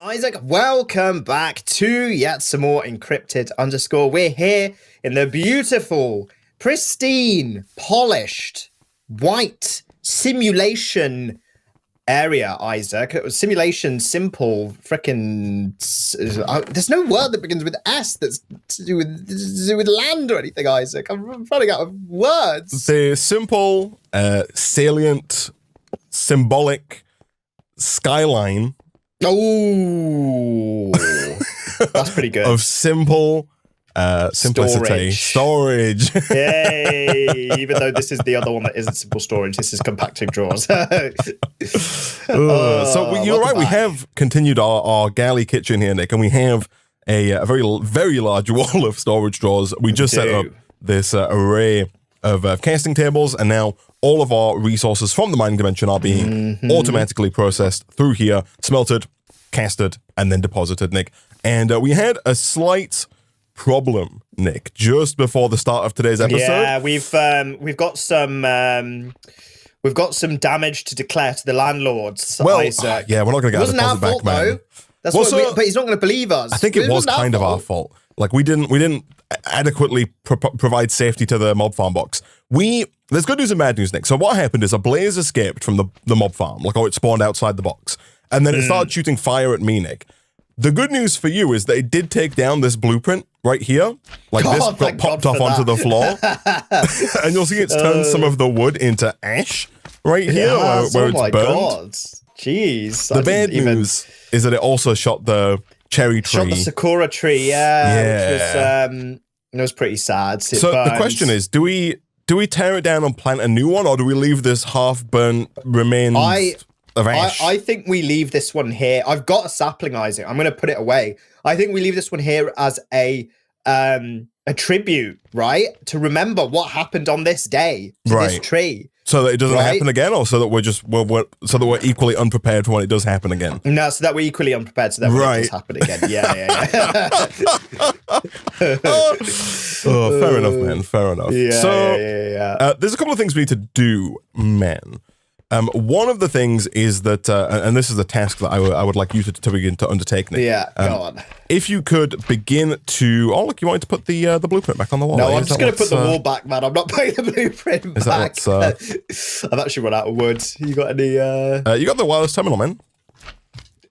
Isaac, welcome back to yet some more Encrypted _. We're here in the beautiful, pristine, polished, white simulation area, Isaac. It was simulation, simple, frickin'... there's no word that begins with S that's to do with land or anything, Isaac. I'm running out of words. The simple, salient, symbolic skyline... Oh, that's pretty good. Of simple simplicity. Storage. Yay! Even though this is the other one that isn't simple storage, this is compacting drawers. So you're right. We have continued our galley kitchen here, Nick, and we have a very large wall of storage drawers. We just set up this array of casting tables, and now all of our resources from the mining dimension are being automatically processed through here, smelted, casted, and then deposited, Nick. And we had a slight problem, Nick, just before the start of today's episode. Yeah, we've got some damage to declare to the landlords. Well, Isaac. yeah, we're not going to get our deposit back, man. Though. That's what but he's not going to believe us. I think it was kind of our fault. Like we didn't adequately provide safety to the mob farm box. There's good news and bad news, Nick. So what happened is a blaze escaped from the mob farm, like it spawned outside the box, and then it started shooting fire at me, Nick. The good news for you is that it did take down this blueprint right here. Like this got popped off onto the floor. And you'll see it's turned some of the wood into ash right here where it's burned. God. Jeez. The bad news is that it also shot the cherry tree. Shot the sakura tree, yeah. Which was pretty sad. So the question is, do we tear it down and plant a new one, or do we leave this half-burnt remains of ash? I think we leave this one here. I've got a sapling, Isaac. I'm going to put it away. I think we leave this one here as a tribute, right? To remember what happened on this day to this tree. So that it doesn't happen again, or so that we're equally unprepared for when it does happen again? No, so that we're equally unprepared so that when it does happen again. Yeah. Fair enough, man. Fair enough. Yeah. There's a couple of things we need to do, man. One of the things is that, and this is a task that I would like you to begin to undertake, Nick. Yeah, go on. If you could begin to... Oh, look, you wanted to put the blueprint back on the wall. No, I'm just going to put the wall back, man. I'm not putting the blueprint back. I've actually run out of wood. You got any... You got the wireless terminal, man.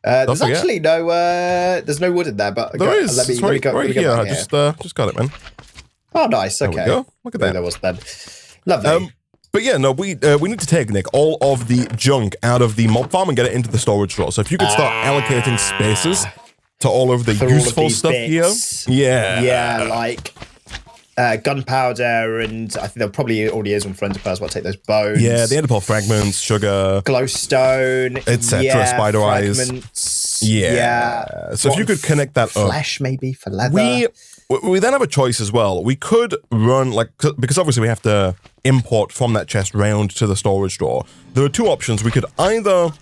There's actually no... there's no wood in there, but... There is. Let me go here. I just got it, man. Oh, nice. Okay. There we go. Look at that. There was then. Lovely. But yeah, no, we need to take, Nick, all of the junk out of the mob farm and get it into the storage drawer. So if you could start allocating spaces to all of the useful stuff bits. here. Yeah, like gunpowder, and I think there probably already is on Forensic Pearls. I'll take those bones. Yeah, the Enderpearl fragments, sugar, glowstone, etc. Spider eyes. Yeah. So if you could connect that up, flesh maybe for leather. We then have a choice as well. We could run, because obviously we have to import from that chest round to the storage drawer. There are two options. We could either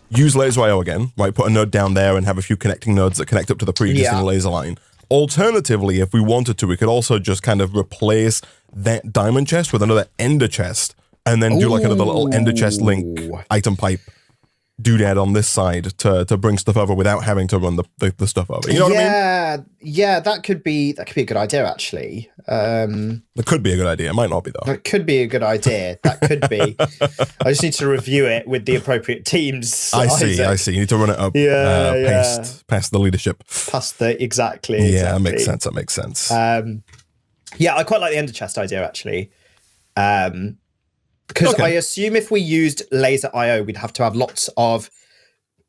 use laser IO again, right? Put a node down there and have a few connecting nodes that connect up to the pre-existing laser line. Alternatively, if we wanted to, we could also just kind of replace that diamond chest with another ender chest and then do like another little ender chest link item pipe doodad on this side to bring stuff over without having to run the stuff over. You know what I mean? Yeah, that could be a good idea, actually. That could be a good idea. It might not be, though. It could be a good idea. That could be. I just need to review it with the appropriate teams. I see. You need to run it up past the leadership. Exactly. Yeah, that makes sense. Yeah, I quite like the ender chest idea, actually. Because I assume if we used laser IO, we'd have to have lots of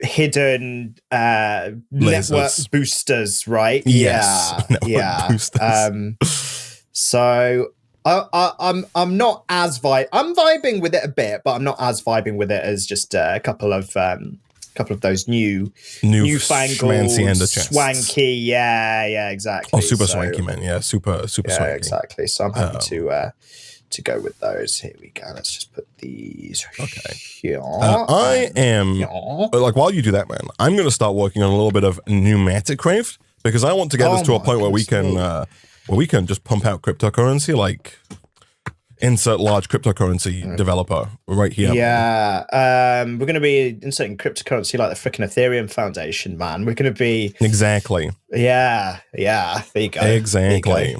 hidden network boosters, right? Yes, network boosters. So I'm not as I'm vibing with it a bit, but I'm not as vibing with it as just a couple of those newfangled swanky, yeah, exactly. Oh, super swanky, man. Yeah, super swanky. Exactly. So I'm happy to go with those. Here we go. Let's just put these here. I am, like, while you do that, man, I'm going to start working on a little bit of Pneumaticcraft because I want to get this to a point where we can just pump out cryptocurrency like insert large cryptocurrency developer right here. Yeah. We're going to be inserting cryptocurrency like the freaking Ethereum Foundation, man. We're going to be... Exactly. Yeah. There you go. Exactly.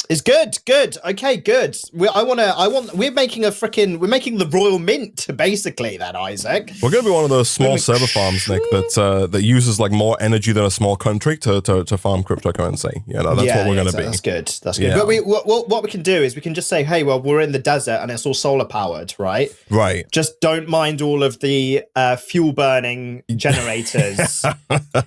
It's good. Okay, good. We're making the Royal Mint, basically, then, Isaac. We're going to be one of those small server farms, Nick, that uses like more energy than a small country to farm cryptocurrency. That's what we're going to be. That's good. That's good. Yeah. But what we can do is we can just say, hey, well, we're in the desert and it's all solar powered, right? Right. Just don't mind all of the fuel burning generators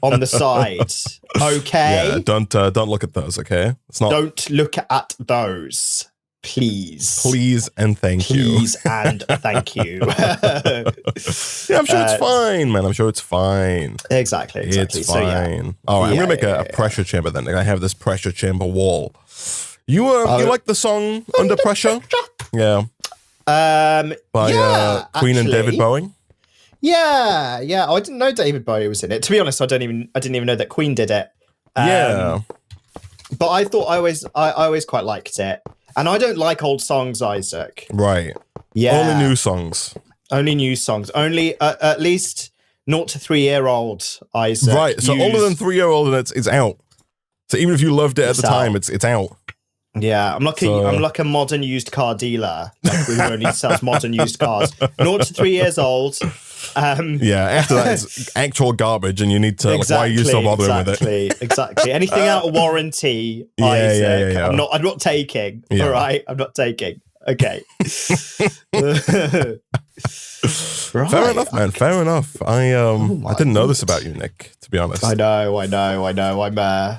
on the side. Okay. Yeah. Don't look at those. Okay. It's not. Don't look at those, please. Please and thank you. Please and thank you. Yeah, I'm sure it's fine, man. I'm sure it's fine. Exactly. It's So, fine. All right, I'm gonna make a pressure chamber then. I have this pressure chamber wall. You like the song Under Pressure? Yeah. By Queen and David Bowie. Yeah. Oh, I didn't know David Bowie was in it. To be honest, I didn't even know that Queen did it. Yeah. But I thought I always quite liked it. And I don't like old songs, Isaac. Right. Yeah. Only new songs. Only new songs. Only at least 0 to 3 year old, Isaac. Right. So older than 3-year-old and it's out. So even if you loved it at the time, it's out. Yeah, I'm like a modern used car dealer who only sells modern used cars. 0 to 3 years old. After that it's actual garbage, and you need to why are you still bothering with it? Exactly. Anything out of warranty, Isaac, I'm not taking. Yeah. All right, I'm not taking. Okay. Right. Fair enough, man. Fair enough. I didn't know this about you, Nick, to be honest. I know.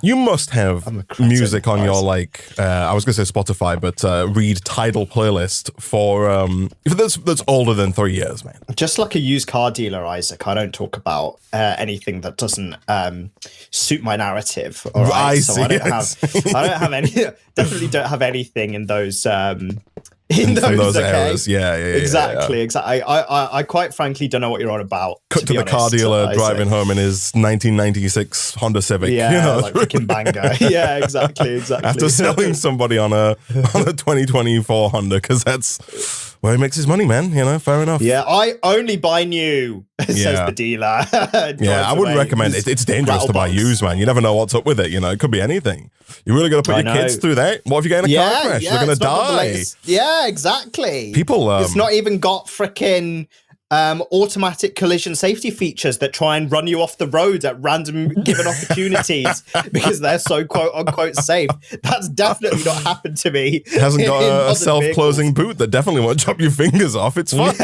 You must have music on your I was gonna say Spotify, but read Tidal playlist for that's older than 3 years, man. Just like a used car dealer, Isaac, I don't talk about anything that doesn't suit my narrative. All right, I don't have any. Definitely don't have anything in those. In those areas, yeah, exactly. I quite frankly don't know what you're on about. Cut to the car dealer driving home in his 1996 Honda Civic. Yeah, like freaking banger. Yeah, exactly. After selling somebody on a 2024 Honda, because that's where he makes his money, man. Fair enough. Yeah, I only buy new, says the dealer. Yeah, I wouldn't recommend it. It's dangerous to buy used, man. You never know what's up with it. It could be anything. You really got to put your kids through that. What if you get in a car crash? They're going to die. Yeah, exactly. People, it's not even got freaking automatic collision safety features that try and run you off the road at random given opportunities because they're so quote unquote safe. That's definitely not happened to me. It hasn't got a self-closing boot that definitely won't chop your fingers off. It's fine.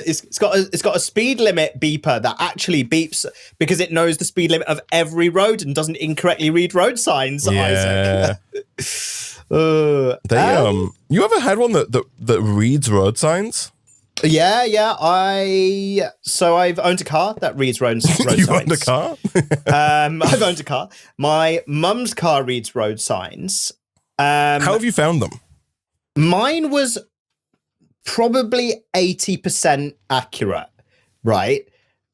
It's got a speed limit beeper that actually beeps because it knows the speed limit of every road and doesn't incorrectly read road signs. Yeah. Isaac. You ever had one that reads road signs? Yeah. I've owned a car that reads road signs. You've owned a car? I've owned a car. My mum's car reads road signs. How have you found them? Mine was probably 80% accurate, right?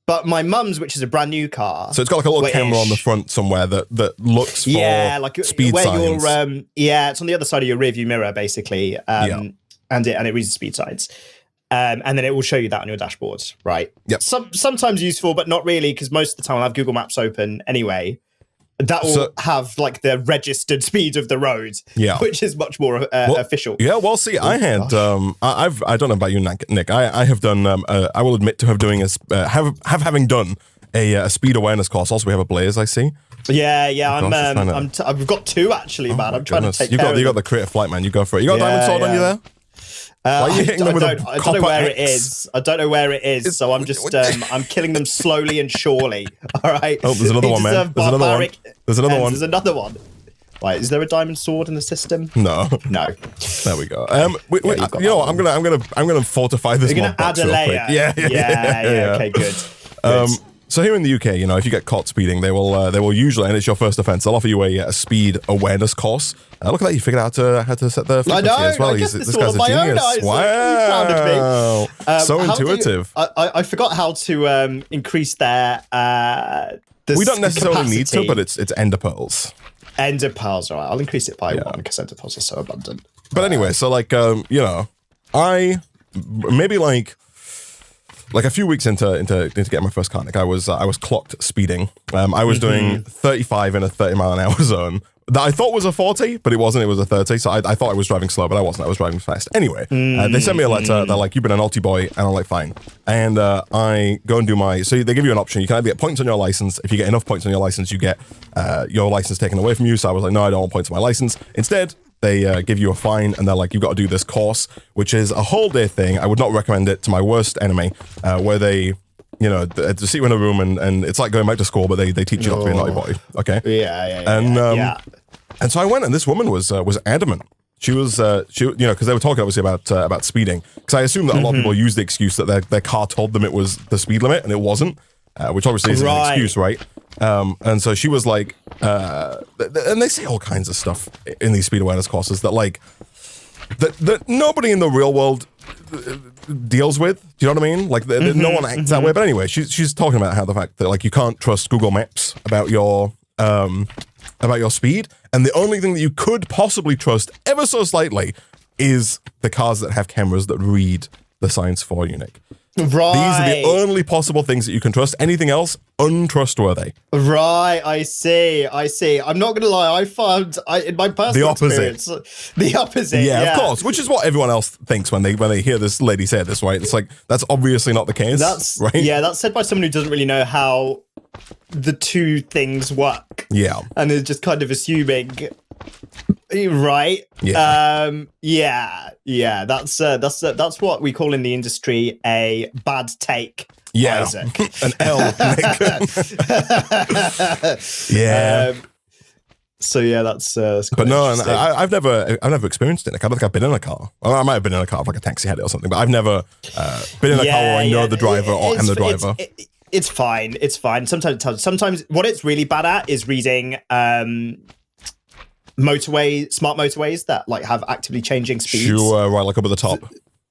But my mum's, which is a brand new car, so it's got like a little camera on the front somewhere that looks for speed signs. It's on the other side of your rearview mirror, basically, and it reads the speed signs, and then it will show you that on your dashboard, right? Yep. Sometimes useful, but not really, because most of the time I have Google Maps open anyway. That will have like the registered speed of the road, which is much more official. Yeah, well, see, I had, I don't know about you, Nick. I have done, I will admit to having done a speed awareness course. Also, we have a Blaze, I see. Yeah. I've got two actually, man. I'm trying to take care of You got the creative flight, man. You go for it. You got a diamond sword on you there? Why are you hitting them with I don't know where it is. I don't know where it is, so I'm just I'm killing them slowly and surely. All right. Oh, there's another one, man. There's another one. There's another one. Wait, is there a diamond sword in the system? No. There we go. You know what? I'm gonna fortify this. You're gonna add a layer. Yeah. Okay, good. So here in the UK, if you get caught speeding, they will usually, and it's your first offence, they'll offer you a speed awareness course. Look at that, you figured out how to set the frequency as well. This guy's a genius. Wow, so intuitive. I forgot how to increase their. We don't necessarily capacity. need to, but it's ender pearls. Ender pearls, all right. I'll increase it by 1 because ender pearls are so abundant. But anyway, so like, you know, I maybe like a few weeks into getting my first Karnak, I was clocked speeding. I was doing 35 in a 30-mile-an-hour zone that I thought was a 40, but it wasn't. It was a 30. So I thought I was driving slow, but I wasn't. I was driving fast. Anyway, they sent me a letter. They're like, "You've been a naughty boy," and I'm like, "Fine." And I go and do my. So they give you an option. You can either get points on your license. If you get enough points on your license, you get your license taken away from you. So I was like, "No, I don't want points on my license." Instead, they give you a fine, and they're like, "You've got to do this course," which is a whole day thing. I would not recommend it to my worst enemy, where they, you know, to sit you in a room and it's like going back to school, but they teach you not to be a naughty boy. Okay. Yeah. And so I went, and this woman was adamant. She was, you know, because they were talking obviously about speeding. Because I assume that a lot of people use the excuse that their car told them it was the speed limit, and it wasn't, which obviously isn't an excuse, right? And so she was like, and they say all kinds of stuff in these speed awareness courses that like that nobody in the real world deals with. Do you know what I mean? Like no one acts that way. But anyway, she's talking about how the fact that like you can't trust Google Maps about your speed, and the only thing that you could possibly trust ever so slightly is the cars that have cameras that read the signs for you, Nick. Right. These are the only possible things that you can trust. Anything else, untrustworthy. Right, I see. I'm not going to lie, I found, in my personal experience, the opposite. Yeah, of course, which is what everyone else thinks when they hear this lady say this, right? It's like, that's obviously not the case, right? Yeah, that's said by someone who doesn't really know how the two things work. Yeah. And is just kind of assuming... Right. Yeah. That's what we call in the industry a bad take. Yeah. Isaac. An L. Yeah. So yeah, that's but no, and I've never experienced it. Like, I don't think I've been in a car. Well, I might have been in a car of like a taxi head or something, but I've never been in a car where I know the driver or am the driver. It's fine. It's fine. Sometimes what it's really bad at is reading smart motorways that like have actively changing speeds. Sure, right, like up at the top.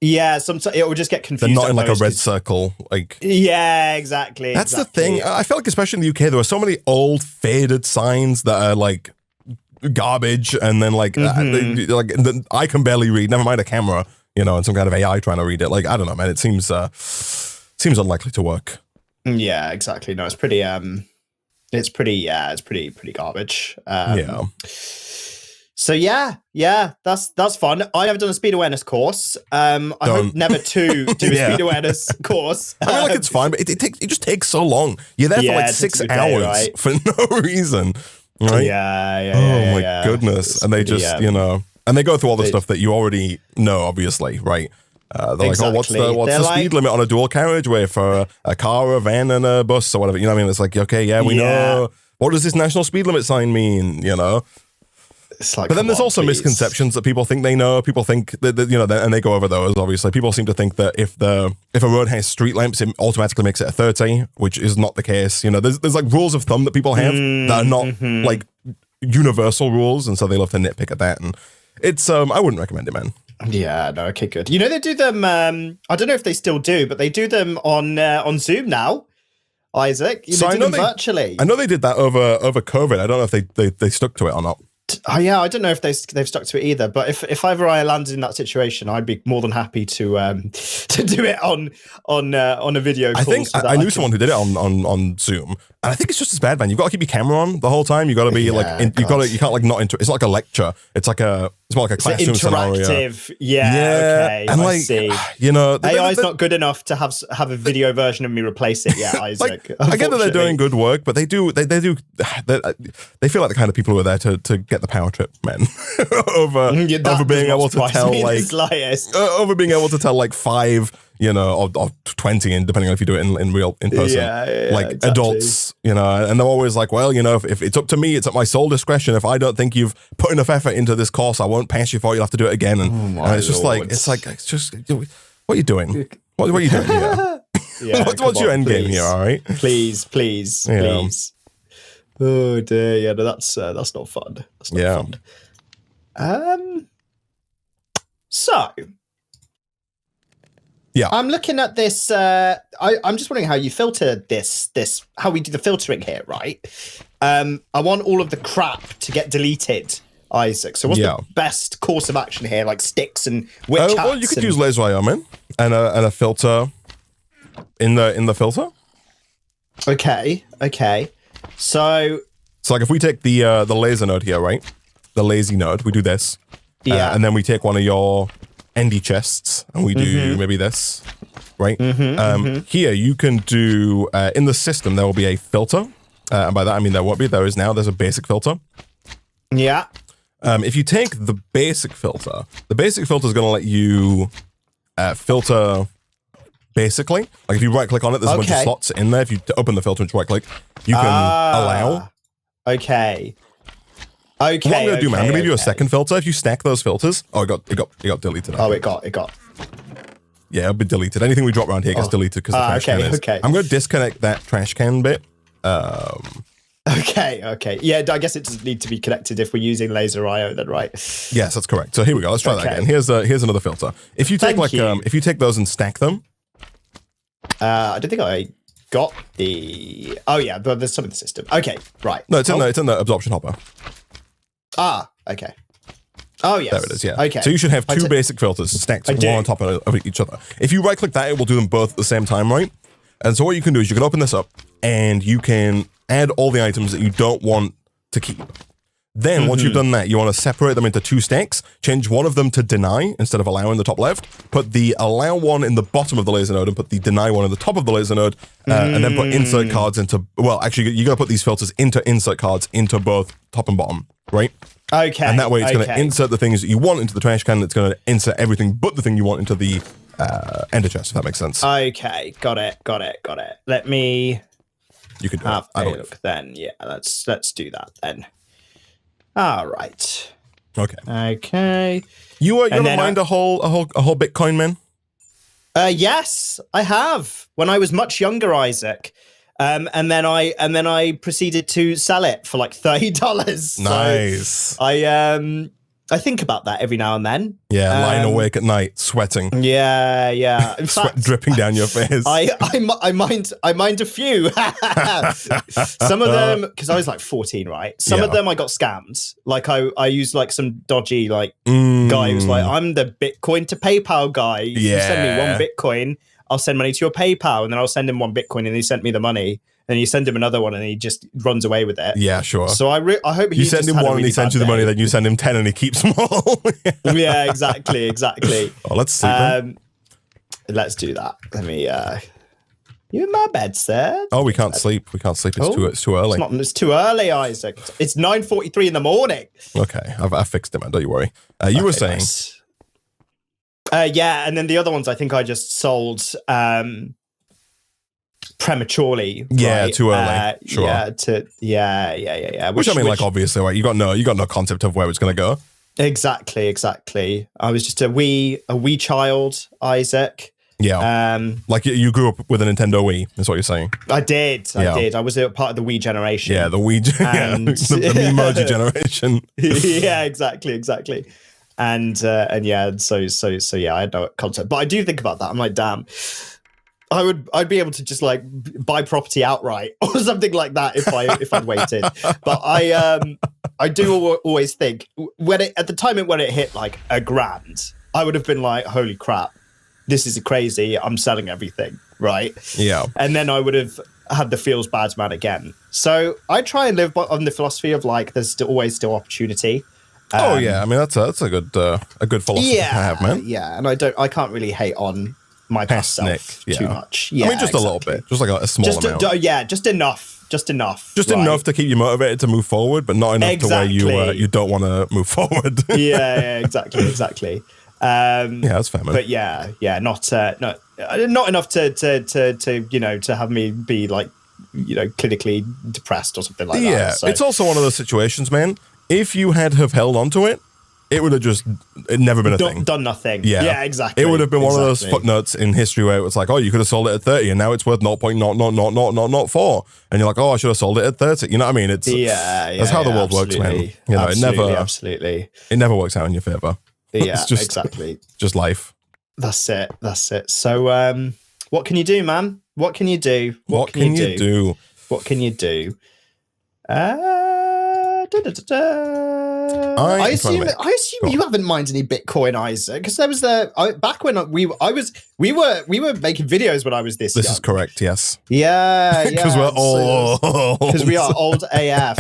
Yeah, sometimes it will just get confused. They're not in like a red circle, like. Yeah, exactly. That's the thing. I feel like, especially in the UK, there are so many old faded signs that are like garbage, and then like I can barely read. Never mind a camera, you know, and some kind of AI trying to read it. Like, I don't know, man. It seems unlikely to work. Yeah, exactly. No, it's pretty. It's pretty garbage. Yeah. So yeah, that's fun. I have done a speed awareness course. I hope never to do a speed awareness course. I mean, like, it's fine, but it just takes so long. You're there for like 6 hours for no reason, right? Yeah. Oh my goodness! And they just, you know, and they go through all the stuff that you already know, obviously, right? They're like, oh, what's the speed limit on a dual carriageway for a car, a van, and a bus or whatever? You know what I mean? It's like, okay, yeah, we know. What does this national speed limit sign mean? You know. It's like, but then there's also misconceptions that people think they know. People think that you know, and they go over those. Obviously, people seem to think that if a road has street lamps, it automatically makes it a 30, which is not the case. You know, there's like rules of thumb that people have that are not like universal rules, and so they love to nitpick at that. And it's I wouldn't recommend it, man. Yeah, no, okay, good. You know, they do them. I don't know if they still do, but they do them on Zoom now. Isaac, they do them virtually. I know they did that over COVID. I don't know if they stuck to it or not. Oh, yeah, I don't know if they've stuck to it either. But if ever I landed in that situation, I'd be more than happy to do it on a video call. I think I knew someone who did it on Zoom, and I think it's just as bad, man. You've got to keep your camera on the whole time. You got to be you can't like not into. It's not like a lecture. It's more like a classroom interactive scenario. Yeah. Okay. And I see. You know, AI's not good enough to have a video version of me replace it yet, Isaac. Like, I get that they're doing good work, but they feel like the kind of people who are there to get the power trip, man. over being able to tell over being able to tell like 5, you know, or 20, and depending on if you do it in person, like exactly. Adults, you know, and they're always like, well, you know, if it's up to me, it's at my sole discretion. If I don't think you've put enough effort into this course, I won't pass you for it. You'll have to do it again. And it's just it's just, what are you doing? What are you doing here? What's your end game here? All right, please. Oh dear, yeah, no, that's not fun. That's not fun. So. Yeah. I'm looking at this. I'm just wondering how you filter this, how we do the filtering here, right? I want all of the crap to get deleted, Isaac. So what's the best course of action here? Like sticks and witch hats? Well, you could use laser IO, man, and a filter in the filter. Okay. So like if we take the laser node here, right? The lazy node, we do this. Yeah. And then we take one of your ND chests and we do maybe this, right? Here you can do, in the system, there will be a filter. And by that, I mean there won't be. There is now. There's a basic filter. Yeah. If you take the basic filter is going to let you filter basically. Like if you right-click on it, there's a bunch of slots in there. If you open the filter and right-click, you can allow. Okay. What I'm going to do, man, I'm going to give you a second filter. If you stack those filters, it got deleted. Oh, it got. Yeah, it'll be deleted. Anything we drop around here gets deleted because the trash can is. Okay. I'm going to disconnect that trash can bit. Okay. Yeah, I guess it doesn't need to be connected if we're using laser IO then, right? Yes, that's correct. So here we go. Let's try that again. Here's another filter. If you take if you take those and stack them. I don't think I got the. Oh yeah, but there's some in the system. Okay, right. No, it's in the absorption hopper. Okay. Oh, yes. There it is, yeah. Okay. So you should have two basic filters stacked one on top of each other. If you right-click that, it will do them both at the same time, right? And so what you can do is you can open this up, and you can add all the items that you don't want to keep. Then, once you've done that, you want to separate them into two stacks, change one of them to deny instead of allow in the top left, put the allow one in the bottom of the laser node, and put the deny one in the top of the laser node, and then put insert cards into, well, actually, you got to put these filters into insert cards into both top and bottom, right? Okay. And that way it's going to insert the things that you want into the trash can. It's going to insert everything but the thing you want into the ender chest, if that makes sense. Okay. Got it. Let me you could have a look then. Yeah, let's do that then. All right. Okay. You ever mined a whole Bitcoin, man? Yes, I have. When I was much younger, Isaac. And then I proceeded to sell it for like $30. Nice. So I think about that every now and then. Yeah, lying awake at night, sweating. Yeah. In sweat fact, dripping down your face. I mind a few. Some of them, because I was like 14, right? Some of them I got scammed. Like I used like some dodgy guy who was like, I'm the Bitcoin to PayPal guy. You send me 1 Bitcoin. I'll send money to your PayPal, and then I'll send him 1 Bitcoin, and he sent me the money. And you send him another one, and he just runs away with it. Yeah, sure. So I hope you send him one, and he sends you the money. Then you send him 10, and he keeps them all. Yeah, exactly. Oh, let's see. Let's do that. Let me. You in my bed, sir? Oh, we can't sleep. It's too early. It's too early, Isaac. It's 9:43 in the morning. Okay, I've fixed it, man. Don't you worry. You were saying. Nice. Yeah, and then the other ones I think I just sold prematurely. Yeah, right? Too early. Sure. Yeah. Which I mean, like obviously, right? You got no concept of where it's gonna go. Exactly. I was just a wee child, Isaac. Yeah. Like you grew up with a Nintendo Wii, is what you're saying. I did. I was a part of the Wii generation. Yeah, the Wii, the Memoji generation. Yeah, exactly. And yeah, so yeah, I had no concept, but I do think about that. I'm like, damn, I'd be able to just like buy property outright or something like that if I'd waited. But I do always think at the time when it hit like $1,000, I would have been like, holy crap, this is crazy. I'm selling everything, right? Yeah. And then I would have had the feels bad man again. So I try and live on the philosophy of like, there's always still opportunity. Oh yeah, I mean that's a good philosophy to have, man. Yeah, and I can't really hate on my past self too much. Yeah, I mean just a little bit, just like a small amount. Just enough. Just enough to keep you motivated to move forward, but not enough to where you don't want to move forward. yeah, exactly. Yeah, that's fair, man. But yeah, not enough to have me be like clinically depressed or something like that. Yeah, so. It's also one of those situations, man. If you had have held onto it, it would have just never been a thing. Done nothing. Yeah, exactly. It would have been one of those footnotes in history where it was like, oh, you could have sold it at 30 and now it's worth 0.00004. And you're like, oh, I should have sold it at 30. You know what I mean? That's how the world works, man. You know, absolutely. it never works out in your favor. Yeah, it's just, exactly. Just life. That's it. That's it. So, what can you do, man? What can you do? What can you do? What can you do? I assume you haven't mined any Bitcoin, Isaac, because there was back when we were making videos when I was this. This young. is correct. Yes. Yeah, yeah. Because we're old. Because we are old AF.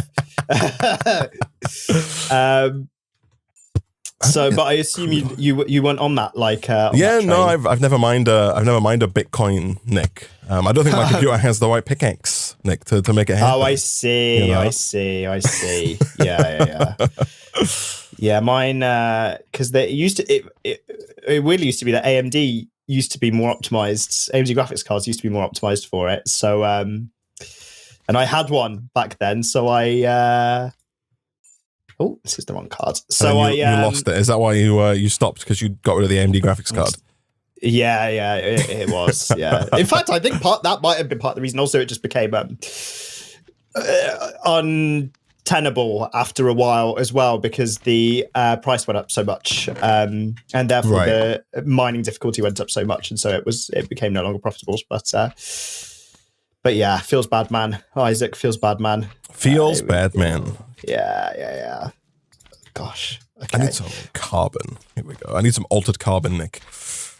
So, but I assume you weren't on that, like. Yeah, no, I've never mined a Bitcoin, Nick. I don't think my computer has the right pickaxe, Nick, to make it happen. Oh, I see, you know? I see. Yeah. Yeah, mine, because they used to, it really used to be that AMD used to be more optimized. AMD graphics cards used to be more optimized for it. So, and I had one back then. So oh, this is the wrong card. So you lost it. Is that why you stopped? Because you got rid of the AMD graphics card? Yeah, it was. Yeah. In fact, I think that might have been part of the reason. Also, it just became untenable after a while as well, because the price went up so much, and therefore the mining difficulty went up so much, and so it became no longer profitable. But yeah, feels bad, man. Isaac, feels bad, man. Feels bad, man. Yeah. Gosh. Okay. I need some carbon. Here we go. I need some altered carbon, Nick.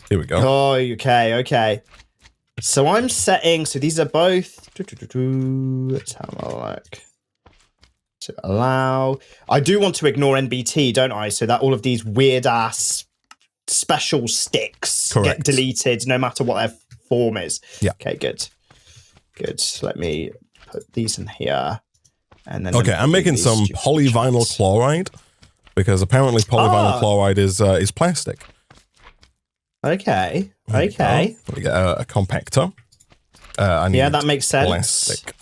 Here we go. Oh, okay. So I'm setting. So these are both. Let's have a look. To allow. I do want to ignore NBT, don't I? So that all of these weird ass special sticks get deleted, no matter what their form is. Yeah. Okay. Good. Let me put these in here. And then okay, I'm making some polyvinyl chloride, because apparently polyvinyl chloride is plastic. Okay. We get a compactor. That makes sense. Plastic.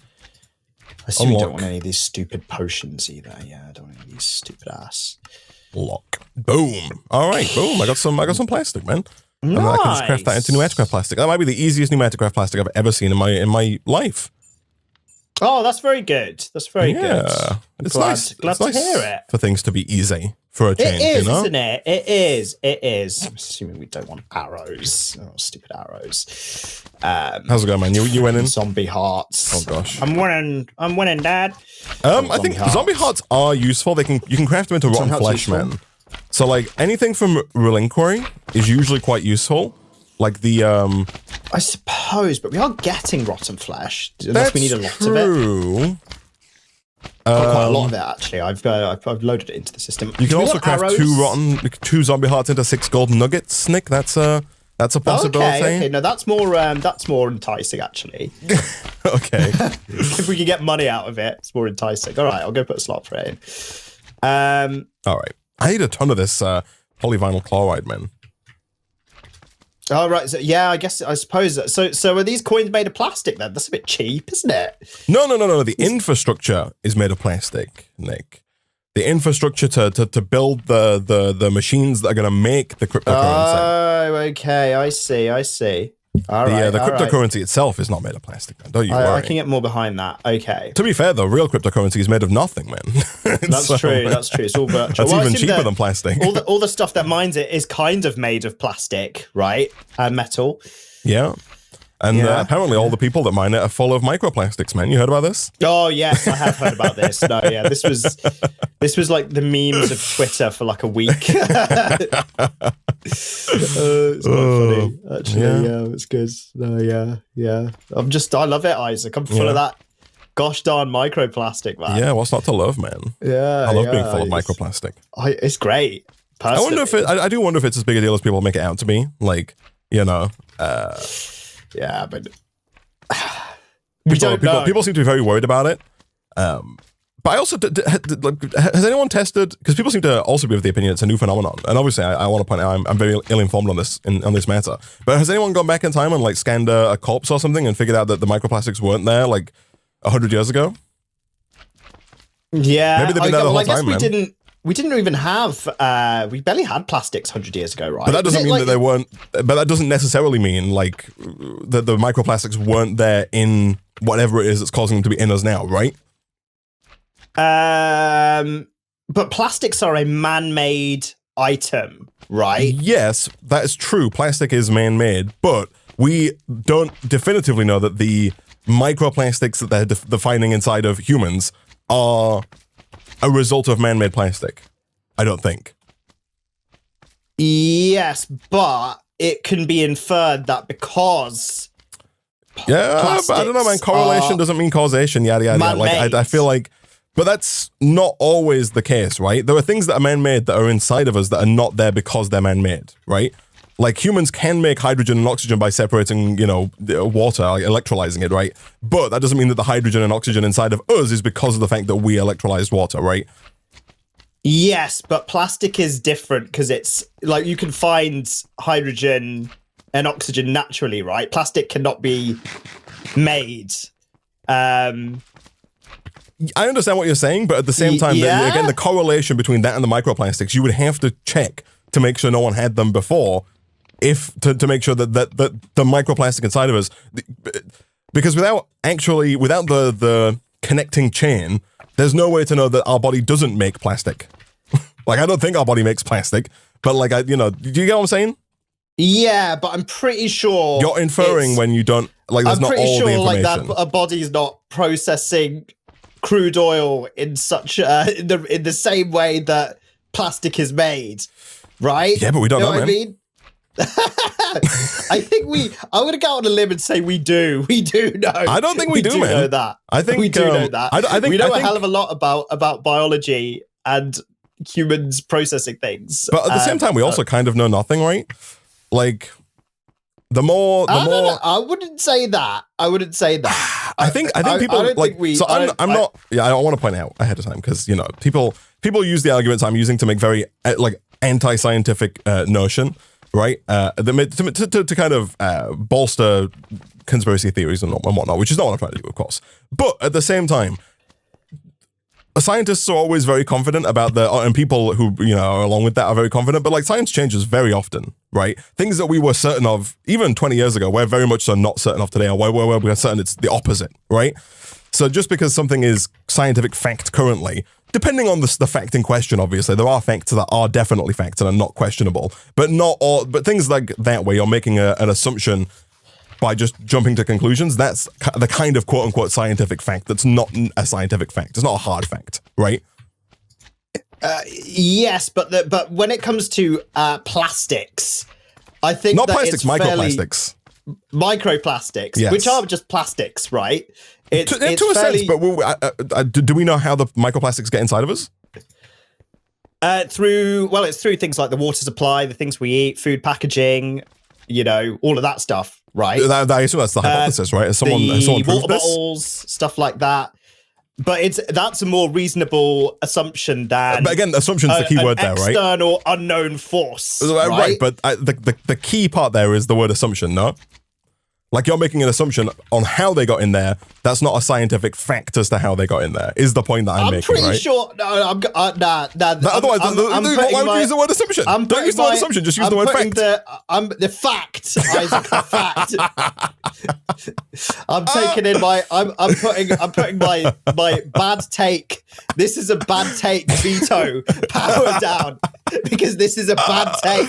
I assume you don't want any of these stupid potions either. Yeah, I don't want any of these stupid ass. Lock. Boom. All right. Boom. I got some plastic, man. Nice. And I can just craft that into Pneumaticcraft plastic. That might be the easiest Pneumaticcraft plastic I've ever seen in my life. Oh, that's very good. That's very good. It's glad nice to hear it. for things to be easy for a change. It is, you know? isn't it? It is. I'm assuming we don't want arrows. Oh, stupid arrows. How's it going, man? You winning? Zombie hearts. Oh gosh. I'm winning, Dad. I think zombie hearts are useful. You can craft them into rotten flesh, man. So like anything from Relinquary is usually quite useful. Like the I suppose, but we are getting rotten flesh. Unless we need a lot of it. Quite a lot of it, actually. I've loaded it into the system. You can also craft two zombie hearts into 6 gold nuggets, Nick. That's a possibility. Okay. No, that's more enticing, actually. Okay. If we can get money out of it, it's more enticing. All right, I'll go put a slot for it in. All right. I need a ton of this polyvinyl chloride, man. Oh, right. So, yeah, I suppose. So are these coins made of plastic then? That's a bit cheap, isn't it? No. The infrastructure is made of plastic, Nick. The infrastructure to build the machines that are going to make the cryptocurrency. Oh, okay. I see. All right. The cryptocurrency itself is not made of plastic, man. Don't you worry. I can get more behind that. Okay. To be fair, though, real cryptocurrency is made of nothing, man. That's true. It's all virtual. That's even cheaper than plastic. All the stuff that mines it is kind of made of plastic, right? And metal. Yeah. And apparently all the people that mine it are full of microplastics, man. You heard about this? Oh, yes, I have heard about this. No, yeah, this was like the memes of Twitter for like a week. It's quite funny, actually. Yeah, it's good. No, yeah. I love it, Isaac. I'm full of that gosh darn microplastic, man. Yeah, what's not to love, man? Yeah, I love being full of microplastic. It's great. Personally. I wonder I do wonder if it's as big a deal as people make it out to be. Like, you know. Yeah, but people seem to be very worried about it. But I also, has anyone tested? Because people seem to also be of the opinion it's a new phenomenon. And obviously, I want to point out I'm very ill-informed on this matter. But has anyone gone back in time and like scanned a corpse or something and figured out that the microplastics weren't there like 100 years ago? Yeah, maybe they've been there the whole time, man. We didn't even have. We barely had plastics 100 years ago, right? But that doesn't mean that they weren't. But that doesn't necessarily mean like that the microplastics weren't there in whatever it is that's causing them to be in us now, right? But plastics are a man-made item, right? Yes, that is true. Plastic is man-made, but we don't definitively know that the microplastics that they're defining inside of humans are a result of man-made plastic. I don't think. Yes, but it can be inferred that because but I don't know, man. Correlation doesn't mean causation. Yada yada. Yada. Like I feel like, but that's not always the case, right? There are things that are man-made that are inside of us that are not there because they're man-made, right? Like humans can make hydrogen and oxygen by separating, water, like electrolyzing it, right? But that doesn't mean that the hydrogen and oxygen inside of us is because of the fact that we electrolyzed water, right? Yes, but plastic is different because it's like you can find hydrogen and oxygen naturally, right? Plastic cannot be made. I understand what you're saying, but at the same time, again, the correlation between that and the microplastics, you would have to check to make sure no one had them before, to make sure that the microplastic inside of us, because without the connecting chain, there's no way to know that our body doesn't make plastic. Like, I don't think our body makes plastic, but like, do you get what I'm saying? Yeah, but I'm pretty sure you're inferring when you don't, like, there's not all the information. Like that a body's not processing crude oil in such in the same way that plastic is made, right? Yeah, but we don't know, what man. I mean? I'm gonna go on a limb and say we do know. I don't think we do, man. Know that. I think we do know that. I think we know a hell of a lot about biology and humans processing things. But at the same time, we also kind of know nothing, right? Like, I wouldn't say that. I think people I'm not. Yeah, I want to point out ahead of time because people use the arguments I'm using to make very anti-scientific notion, right? To kind of bolster conspiracy theories and whatnot, which is not what I'm trying to do, of course. But at the same time, scientists are always very confident about and people who, are along with that are very confident, but like science changes very often, right? Things that we were certain of even 20 years ago, we're very much so not certain of today, or where we're certain it's the opposite, right? So just because something is scientific fact currently, depending on the fact in question, obviously, there are facts that are definitely facts and are not questionable, but not all, but things like that where you're making an assumption by just jumping to conclusions, that's the kind of quote-unquote scientific fact that's not a scientific fact. It's not a hard fact, right? Yes, but when it comes to plastics, I think not plastics, microplastics. Microplastics, yes. Which are just plastics, right? To a sense, but do we know how the microplastics get inside of us? It's through things like the water supply, the things we eat, food packaging, all of that stuff, right? I assume that's the hypothesis, right? Has someone water proved this? Bottles, stuff like that. But that's a more reasonable assumption than. But again, assumption's the key word there, right? External unknown force, right? But the key part there is the word assumption, no? Like, you're making an assumption on how they got in there. That's not a scientific fact as to how they got in there, is the point that I'm making, right? I'm pretty sure. No, nah. Otherwise, why would you use the word assumption? Don't use the word assumption, just use the word fact. The fact, Isaac, the fact. I'm taking in I'm putting my bad take. This is a bad take veto power down because this is a bad take.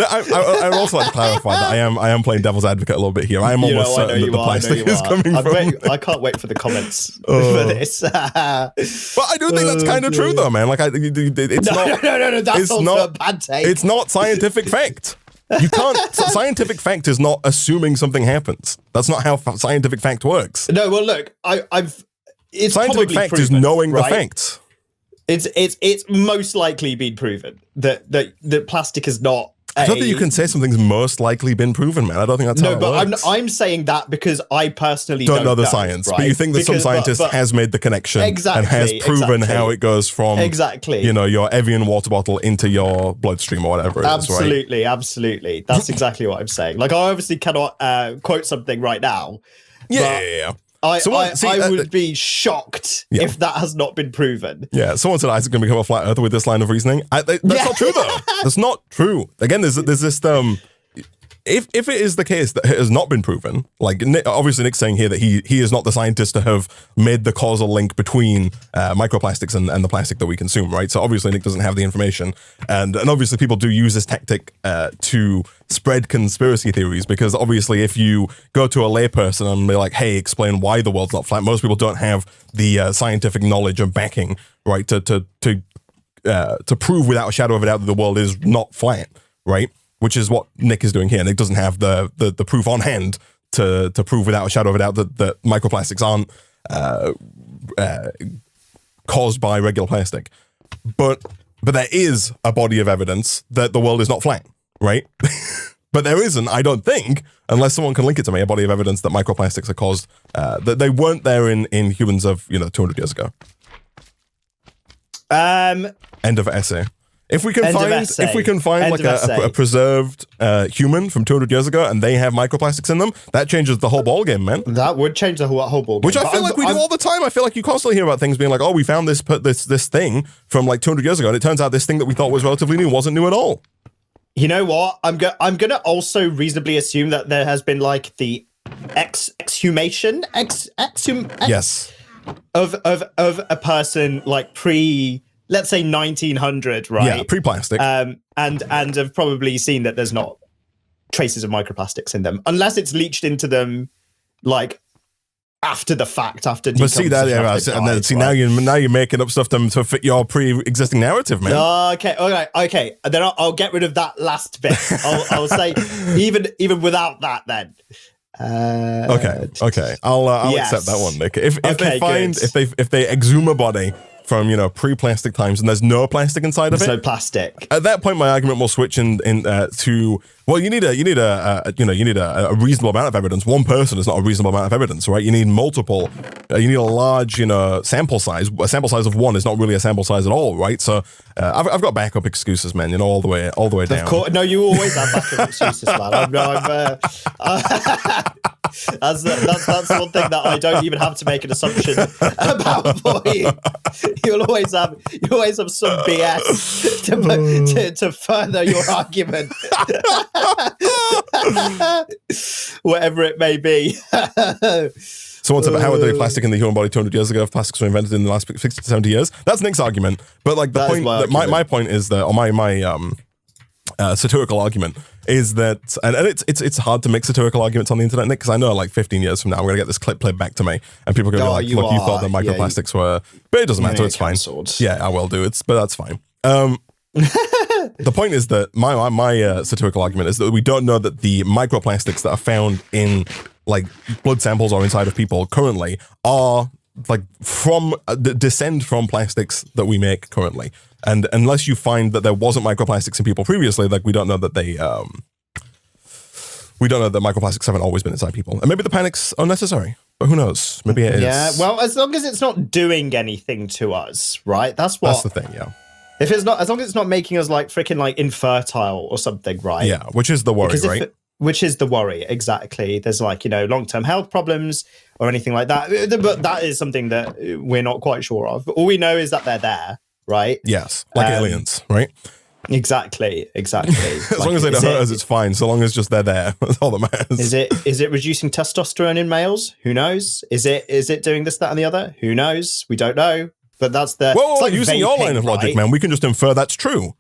I would also like to clarify that I am playing devil's advocate a little bit here. I am almost certain that the plastic is coming from. I can't wait for the comments for this. But I do think that's kind of true, though, man. Like, it's not. No. That's also a bad take. It's not scientific fact. You can't. Scientific fact is not assuming something happens. That's not how scientific fact works. No, well, look, it's scientific fact proven, is knowing right? the facts. It's most likely been proven that plastic is not. I don't think you can say something's most likely been proven, man. I don't think that's how it works. I'm saying that because I personally don't know the science, right? But you think that some scientist has made the connection and has proven how it goes from your Evian water bottle into your bloodstream or whatever it is, right? Absolutely. That's exactly what I'm saying. Like, I obviously cannot quote something right now. Yeah. I would be shocked if that has not been proven. Yeah, someone said Isaac's going to become a flat earther with this line of reasoning. That's not true, though. That's not true. Again, there's this if it is the case that it has not been proven, like obviously Nick's saying here that he is not the scientist to have made the causal link between microplastics and the plastic that we consume, right? So obviously Nick doesn't have the information, and obviously people do use this tactic to spread conspiracy theories, because obviously if you go to a layperson and be like, hey, explain why the world's not flat, most people don't have the scientific knowledge and backing, right, to prove without a shadow of a doubt that the world is not flat, right? Which is what Nick is doing here. Nick doesn't have the proof on hand to prove without a shadow of a doubt that microplastics aren't caused by regular plastic. But there is a body of evidence that the world is not flat, right? But there isn't, I don't think, unless someone can link it to me, a body of evidence that microplastics are caused, that they weren't there in humans of 200 years ago. End of essay. If we can find like a preserved human from 200 years ago and they have microplastics in them, that changes the whole ball game, man. That would change the whole ball game. Which I feel like we do all the time. I feel like you constantly hear about things being like, oh, we found this thing from like 200 years ago, and it turns out this thing that we thought was relatively new wasn't new at all. You know what? I'm gonna also reasonably assume that there has been like the exhumation yes, of a person like let's say 1900, right? Yeah, pre-plastic. And have probably seen that there's not traces of microplastics in them, unless it's leached into them like after the fact, after but see that, yeah, and then see right? now you're making up stuff to fit your pre-existing narrative, man. Okay. Then I'll get rid of that last bit. I'll say even without that, then. Okay. I'll yes. accept that one, Nick. If they exhume a body from pre-plastic times and there's no plastic inside of it, no plastic. At that point, my argument will switch to well, you need a reasonable amount of evidence. One person is not a reasonable amount of evidence, right? You need multiple. You need a large sample size. A sample size of one is not really a sample size at all, right? So I've got backup excuses, man. All the way down. Of course, no, you always have backup excuses, man. That's one thing that I don't even have to make an assumption about for you. You'll always have some BS to further your argument, whatever it may be. Someone said, how were they plastic in the human body 200 years ago if plastics were invented in the last 60 to 70 years? That's Nick's argument. But like my point is that, or my satirical argument is that, and it's hard to make satirical arguments on the internet, Nick, because I know like 15 years from now I'm going to get this clip played back to me and people are going to be like, look, you thought that microplastics were, but it doesn't matter, it's fine. Yeah, I will do it, but that's fine. The point is that my satirical argument is that we don't know that the microplastics that are found in like blood samples or inside of people currently are like descend from plastics that we make currently. And unless you find that there wasn't microplastics in people previously, like we don't know that microplastics haven't always been inside people. And maybe the panic's unnecessary, but who knows? Maybe it is. Yeah, well, as long as it's not doing anything to us, right? That's the thing, yeah. If it's not, as long as it's not making us like freaking like infertile or something, right? Yeah, which is the worry, right? Which is the worry, exactly. There's like, long-term health problems or anything like that. But that is something that we're not quite sure of. All we know is that they're there, right? Yes, like aliens, right? Exactly. As long as they don't hurt us, it's fine. So long as just they're there, that's all that matters. Is it reducing testosterone in males? Who knows? Is it doing this, that, and the other? Who knows? We don't know. But that's the... Well, like using your line of logic, right? Man, we can just infer that's true.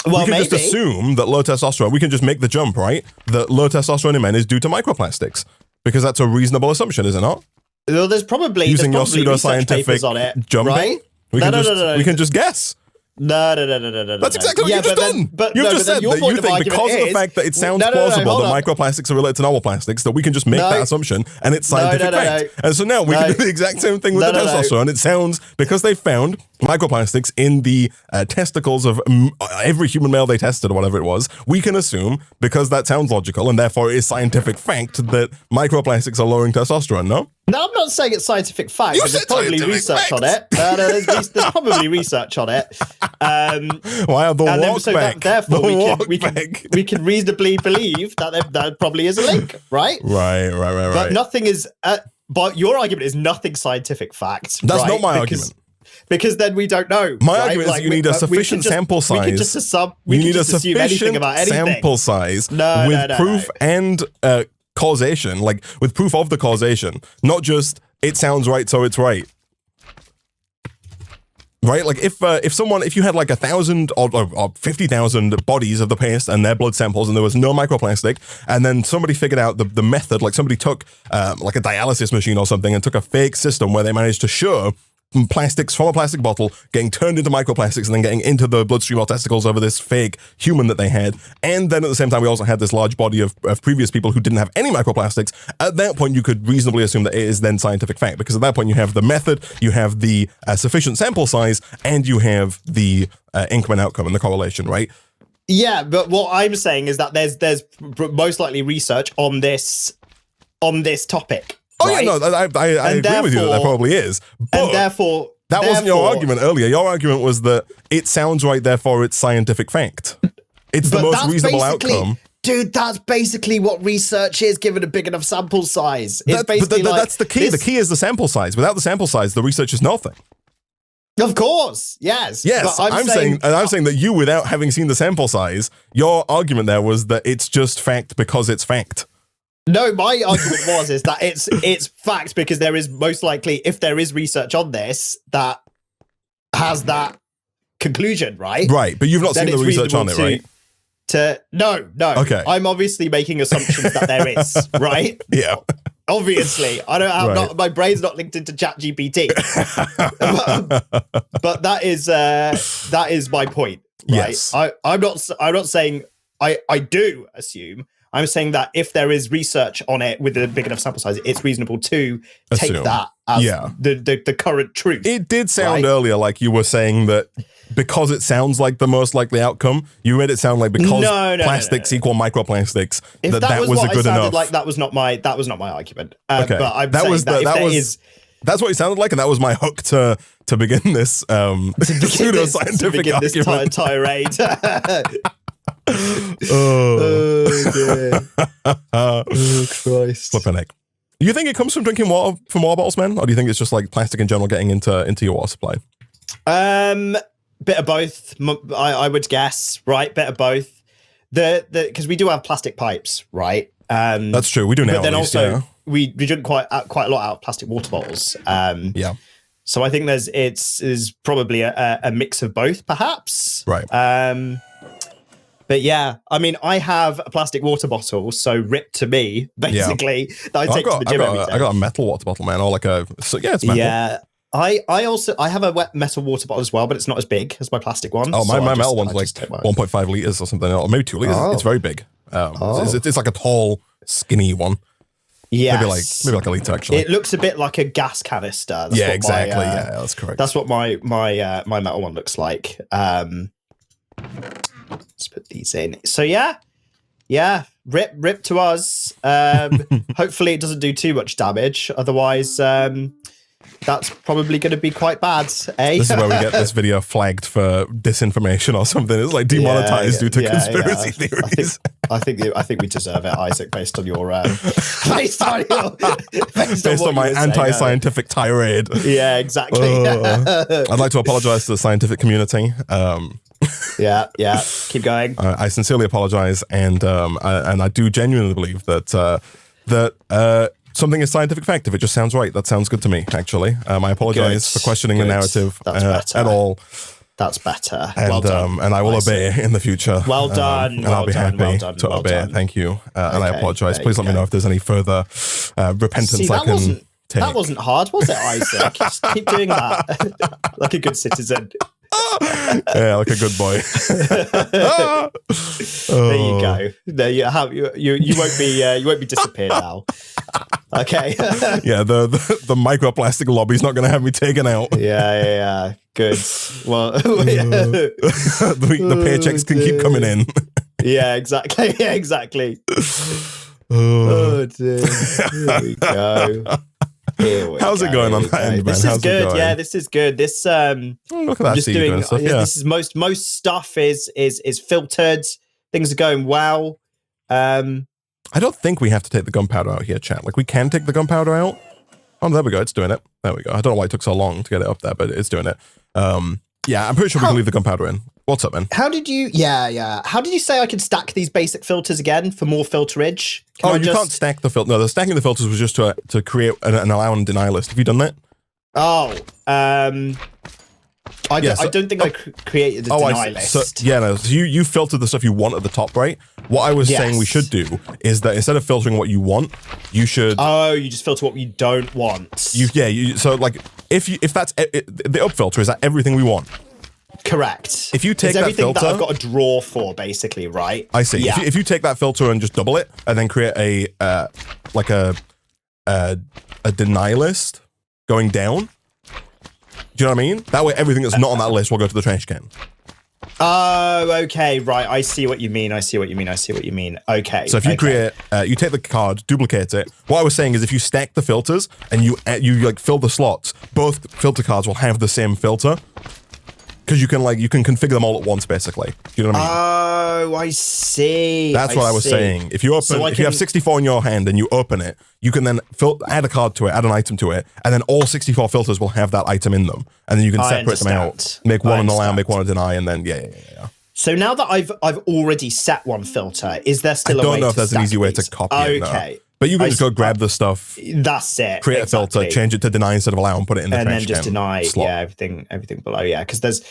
Well, we can just assume that low testosterone, we can just make the jump, right? That low testosterone in men is due to microplastics. Because that's a reasonable assumption, is it not? Well, there's probably using your pseudoscientific on it, jumping. Right? We can just guess. No. That's exactly what you've just done. You've just said that you think because of the fact that it sounds plausible that microplastics are related to normal plastics, that we can just make that assumption and it's scientific fact. And so now we can do the exact same thing with the testosterone. It sounds, because they found microplastics in the testicles of every human male they tested or whatever it was, we can assume, because that sounds logical and therefore it is scientific fact, that microplastics are lowering testosterone, no? No, I'm not saying it's scientific fact, but there's probably research on it. There's probably research on it. Wow, therefore, we can reasonably believe that there probably is a link, right? Right. But nothing is. But your argument is nothing scientific fact. That's not my argument. Because then we don't know. My right? argument is Like, you need a sufficient sample size. We can just assume anything about anything. Sample size No, with proof and causation, like with proof of the causation, not just it sounds right, so it's right. Right, like if you had like 1,000 or 50,000 bodies of the paste and their blood samples and there was no microplastic, and then somebody figured out the method, like somebody took like a dialysis machine or something and took a fake system where they managed to show plastics from a plastic bottle getting turned into microplastics and then getting into the bloodstream or testicles over this fake human that they had. And then at the same time, we also had this large body of previous people who didn't have any microplastics. At that point, you could reasonably assume that it is then scientific fact, because at that point you have the method, you have the sufficient sample size, and you have the increment outcome and the correlation, right? Yeah, but what I'm saying is that there's most likely research on this topic. Oh, right? yeah, no, I agree with you that there probably is. But and therefore... That wasn't your argument earlier. Your argument was that it sounds right, therefore it's scientific fact. It's the most reasonable outcome. Dude, that's basically what research is, given a big enough sample size. It's basically that's the key. The key is the sample size. Without the sample size, the research is nothing. Of course, yes. Yes, I'm saying that you, without having seen the sample size, your argument there was that it's just fact because it's fact. No, my argument is that it's fact because there is most likely, if there is research on this that has that conclusion, right? Right, but you've not seen the research on it, right? No. Okay. I'm obviously making assumptions that there is, right? Yeah. Obviously, I don't have my brain's not linked into ChatGPT, but that is my point, right? Yes. I'm not saying I do assume. I'm saying that if there is research on it with a big enough sample size, it's reasonable to take that as the current truth. It did sound earlier like you were saying that because it sounds like the most likely outcome, you made it sound like because plastics equal microplastics, if that was a good enough. Like that was not my argument. Okay, but I'm saying that's what it sounded like, and that was my hook to begin this pseudoscientific argument. Tirade. Oh dear. Oh Christ. Flippin' heck. Do you think it comes from drinking water from water bottles, man? Or do you think it's just like plastic in general getting into your water supply? Bit of both, I would guess, right? Bit of both. Because we do have plastic pipes, right? That's true. We do now. But then also we drink quite a lot out of plastic water bottles. Yeah. So I think it's probably a mix of both, perhaps. Right. But yeah, I mean, I have a plastic water bottle, so ripped to me, basically, that I take to the gym every day. I got a metal water bottle, man, or like it's metal. Yeah, I have a wet metal water bottle as well, but it's not as big as my plastic one. Oh, my metal one's like 1.5 liters or something, or maybe 2 liters. It's very big. It's like a tall, skinny one. Yeah, maybe like a liter actually. It looks a bit like a gas canister. That's exactly. That's correct. That's what my metal one looks like. Let's put these in. So yeah, rip to us. Hopefully it doesn't do too much damage. Otherwise, that's probably going to be quite bad. This is where we get this video flagged for disinformation or something. It's like demonetized due to conspiracy theories. I think we deserve it, Isaac, based on your based on my anti-scientific tirade. Yeah, exactly. I'd like to apologize to the scientific community. Yeah. Keep going. I sincerely apologize, and I do genuinely believe that something is scientific fact if it just sounds right. That sounds good to me, actually. I apologize for questioning the narrative at all. That's better. And, well done. And I will obey in the future. Well done. And I'll be happy to obey. Thank you. And I apologize. Please let me know if there's any further repentance I can take. That wasn't hard, was it, Isaac? Just keep doing that like a good citizen. Yeah, like a good boy. There you go. There you have you won't be disappeared now. Okay. Yeah, the microplastic lobby's not going to have me taken out. Yeah. Good. Well, the paychecks can keep coming in. Yeah, exactly. Oh dear. Here we go. How's it going on that end, man? This is good. Yeah, this is good. This look at that. Just doing stuff, yeah. This is most stuff is filtered. Things are going well. I don't think we have to take the gunpowder out here, chat. Like we can take the gunpowder out. Oh, there we go. It's doing it. There we go. I don't know why it took so long to get it up there, but it's doing it. Yeah, I'm pretty sure we can leave the gunpowder in. What's up, man? How did you? Yeah. How did you say I could stack these basic filters again for more filterage? Can't stack the filter. No, the stacking the filters was just to create an allow and deny list. Have you done that? Oh, I don't think I created a deny list. So you filtered the stuff you want at the top, right? What I was saying we should do is that instead of filtering what you want, you should. Oh, you just filter what you don't want. So like if that's the up filter, is that everything we want? Correct. If you take that filter, that I've got a draw for, basically, right? I see. Yeah. If you take that filter and just double it, and then create a deny list going down. Do you know what I mean? That way, everything that's not on that list will go to the trash can. Oh, okay, right. I see what you mean. Okay. So if you create, you take the card, duplicate it. What I was saying is, if you stack the filters and you like fill the slots, both filter cards will have the same filter. Because you can configure them all at once, basically. Do you know what I mean? Oh, I see. That's what I was saying. If you you have 64 in your hand and you open it, you can then add a card to it, add an item to it, and then all 64 filters will have that item in them, and then you can separate them out, make one an allow, make one a deny, and then yeah. So now that I've already set one filter, is there still a way to I don't know if there's an easy way to copy it. Okay. No. But you can just go grab the stuff. That's it. Create a filter, change it to deny instead of allow, and put it in the trash can. And then just deny, slot. everything below, because there's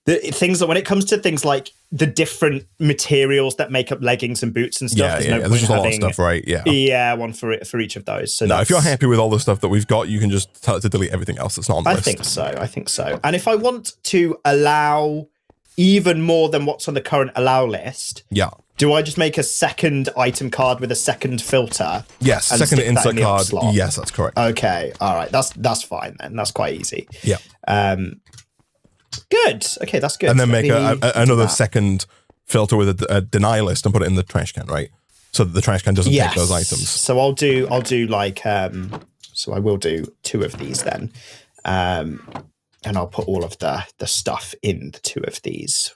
the things that when it comes to things like the different materials that make up leggings and boots and stuff, there's just a lot of stuff, right? Yeah, one for each of those. So if you're happy with all the stuff that we've got, you can just tell it to delete everything else that's not on the list. I think so. And if I want to allow even more than what's on the current allow list, do I just make a second item card with a second filter? Yes, second insert card. Yes, that's correct. Okay, all right, that's fine then. That's quite easy. Yeah. Good. Okay, that's good. And then make another second filter with a deny list and put it in the trash can, right? So that the trash can doesn't take those items. So I'll do like so I will do 2 of these then, and I'll put all of the stuff in the 2 of these,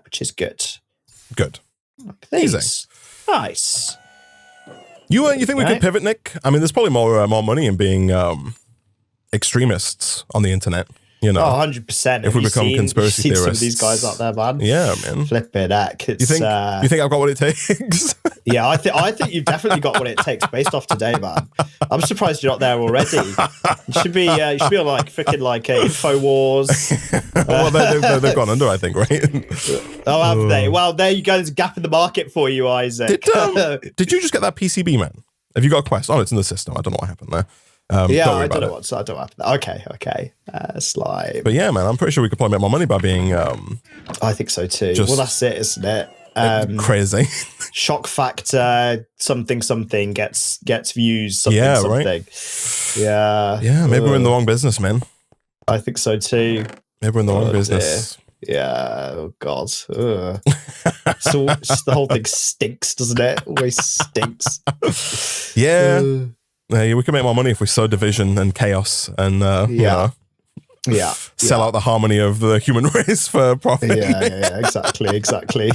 which is good. Good. Thanks. Nice. You think we could pivot, Nick? I mean, there's probably more money in being extremists on the internet. You know, 100%. If we become conspiracy theorists, some of these guys out there, man. Yeah, man. Flipping heck. You think I've got what it takes? Yeah, I think you've definitely got what it takes based off today, man. I'm surprised you're not there already. You should be on like freaking like Infowars. Well, they've gone under, I think, right? Oh, have they? Well, there you go. There's a gap in the market for you, Isaac. Did you just get that PCB, man? Have you got a quest? Oh, it's in the system. I don't know what happened there. I don't know what's. I don't have that. Okay. Slime. But yeah, man, I'm pretty sure we could probably make more money by being. I think so too. Well, that's it, isn't it? Crazy. Shock factor. Something gets views. Something. Right. Yeah. Maybe we're in the wrong business, man. I think so too. Maybe we're in the wrong business. Dear. Yeah. Oh God. So just the whole thing stinks, doesn't it? Always stinks. Yeah. We can make more money if we sow division and chaos and sell out the harmony of the human race for profit. Yeah, exactly.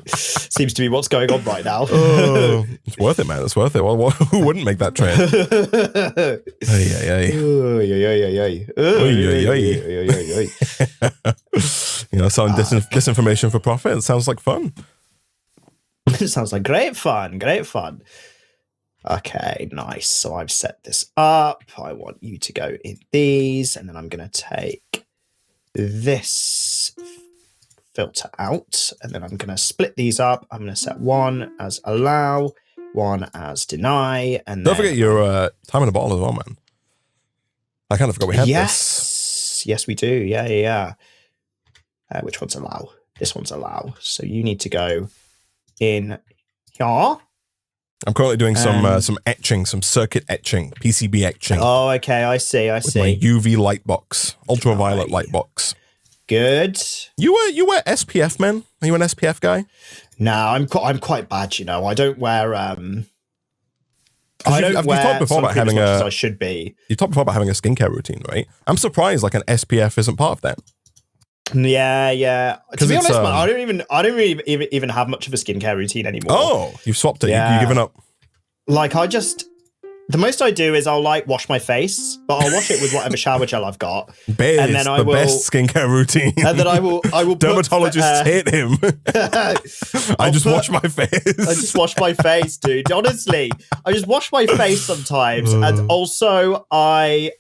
Seems to be what's going on right now. It's worth it, man. It's worth it. Well, who wouldn't make that trade? Selling disinformation for profit. It sounds like fun. It sounds like great fun. Okay, nice. So I've set this up. I want you to go in these, and then I'm going to take this filter out, and then I'm going to split these up. I'm going to set one as allow, one as deny, and don't forget your time in a bottle as well, man. I kind of forgot we had this. Yes, we do. Yeah. Which one's allow? This one's allow. So you need to go in here. I'm currently doing some etching, some circuit etching, PCB etching. Oh, okay, I see. With my UV light box, ultraviolet light box. Good. You wear SPF, man? Are you an SPF guy? No, I'm quite bad. You know, I don't wear. I don't you've talked before about having as I should be. You talked before about having a skincare routine, right? I'm surprised like an SPF isn't part of that. Yeah. To be honest, man, I don't even have much of a skincare routine anymore. Oh, you've swapped it. You've given up. Like I just The most I do is I'll like wash my face, but I'll wash it with whatever shower gel I've got. Bez, and then I will, best skincare routine. And then I will Dermatologists hate him. I just wash my face. I just wash my face, dude. Honestly, I just wash my face sometimes, and also I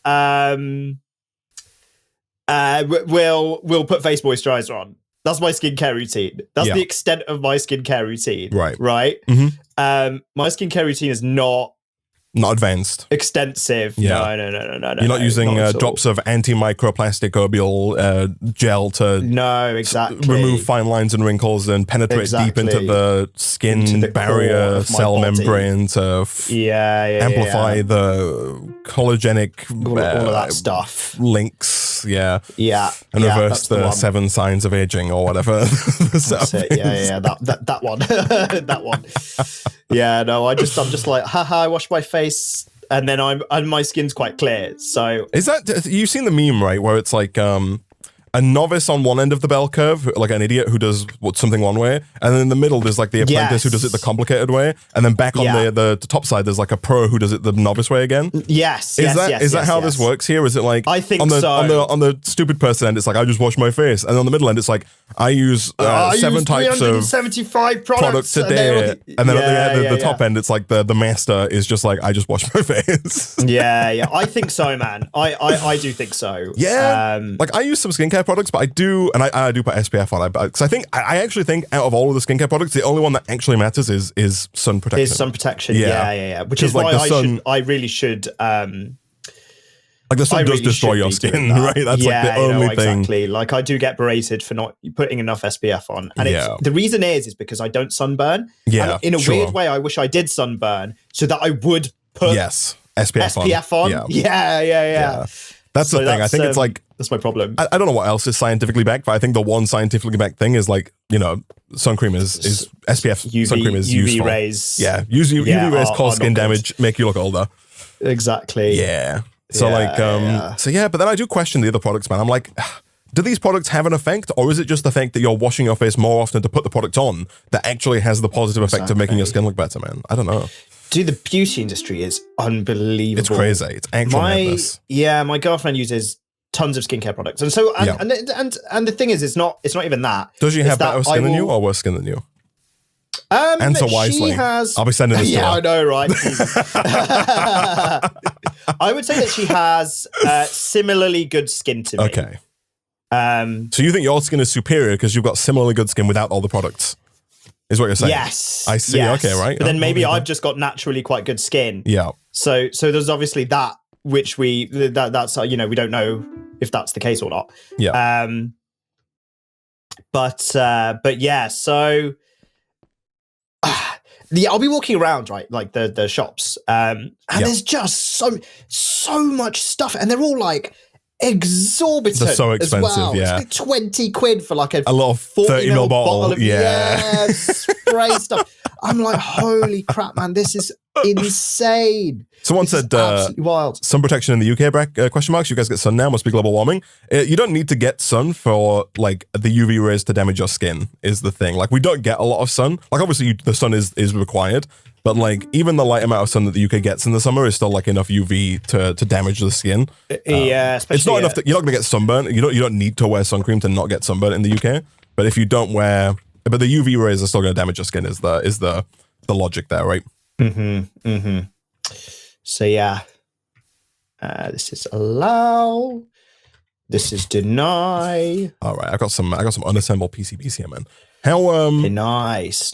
will put face moisturizer on. That's my skincare routine. That's the extent of my skincare routine. Right. Mm-hmm. My skincare routine is not advanced, extensive. Yeah. No. You're not using drops of anti-microplastic herbal gel to remove fine lines and wrinkles and penetrate deep into the skin barrier cell membrane to amplify the collagenic all of that stuff links. And reverse the 7 signs of aging or whatever. That's it. That one. That one. I'm just like, haha, I wash my face, and then my skin's quite clear. So is that, you've seen the meme, right, where it's like a novice on one end of the bell curve, like an idiot who does something one way, and then in the middle there's like the apprentice who does it the complicated way, and then back on the top side there's like a pro who does it the novice way again. Is that how this works here? Is it like, I think on the stupid person end it's like, I just wash my face, and on the middle end it's like, I use 7 types of 375 products a day, and then at the top end it's like the master is just like, I just wash my face. I think so, man. I do think so. Like I use some skincare products, but I do put SPF on it, because I actually think out of all of the skincare products, the only one that actually matters is sun protection. Is sun protection. Which is like why I really should like the sun does destroy your skin, right? That's like the only thing. Exactly. Like I do get berated for not putting enough SPF on. And the reason is because I don't sunburn. And in a weird way, I wish I did sunburn so that I would put SPF on. Yeah. That's the thing. I think it's like, that's my problem. I don't know what else is scientifically backed, but I think the one scientifically backed thing is like, sun cream is SPF. Sun cream is UV useful. rays. UV rays cause skin damage, make you look older. Exactly. Yeah. So but then I do question the other products, man. I'm like, do these products have an effect, or is it just the fact that you're washing your face more often to put the product on that actually has the positive effect of making your skin look better, man? I don't know. Dude, the beauty industry is unbelievable. It's crazy. It's actually madness. My girlfriend uses tons of skincare products, and so and the thing is, it's not even that. Does she have better skin than you or worse skin than you? Answer wisely. I'll be sending this to her. I know, right? I would say that she has similarly good skin to me. Okay. So you think your skin is superior because you've got similarly good skin without all the products? Is what you're saying? Yes. I see. Yes. Okay, right. But then maybe I've just got naturally quite good skin. Yeah. So there's obviously that, which that's we don't know if that's the case or not. Yeah. But yeah. So I'll be walking around, right, like the shops, and there's just so much stuff, and they're all like exorbitant. They're so expensive, as well. yeah. It's like 20 quid for like a little 30ml bottle of spray stuff. I'm like, holy crap, man, this is insane. Someone said absolutely wild. Sun protection in the UK, question marks. You guys get sun now, must be global warming. You don't need to get sun for like the UV rays to damage your skin is the thing. Like we don't get a lot of sun. Like obviously the sun is required, but like even the light amount of sun that the UK gets in the summer is still like enough UV to damage the skin. It's not enough that you're not going to get sunburn. You don't need to wear sun cream to not get sunburn in the UK. But if you don't wear, but the UV rays are still going to damage your skin is the logic there, right? So this is allow. This is deny. All right, I got some unassembled PCBs here, man. How nice.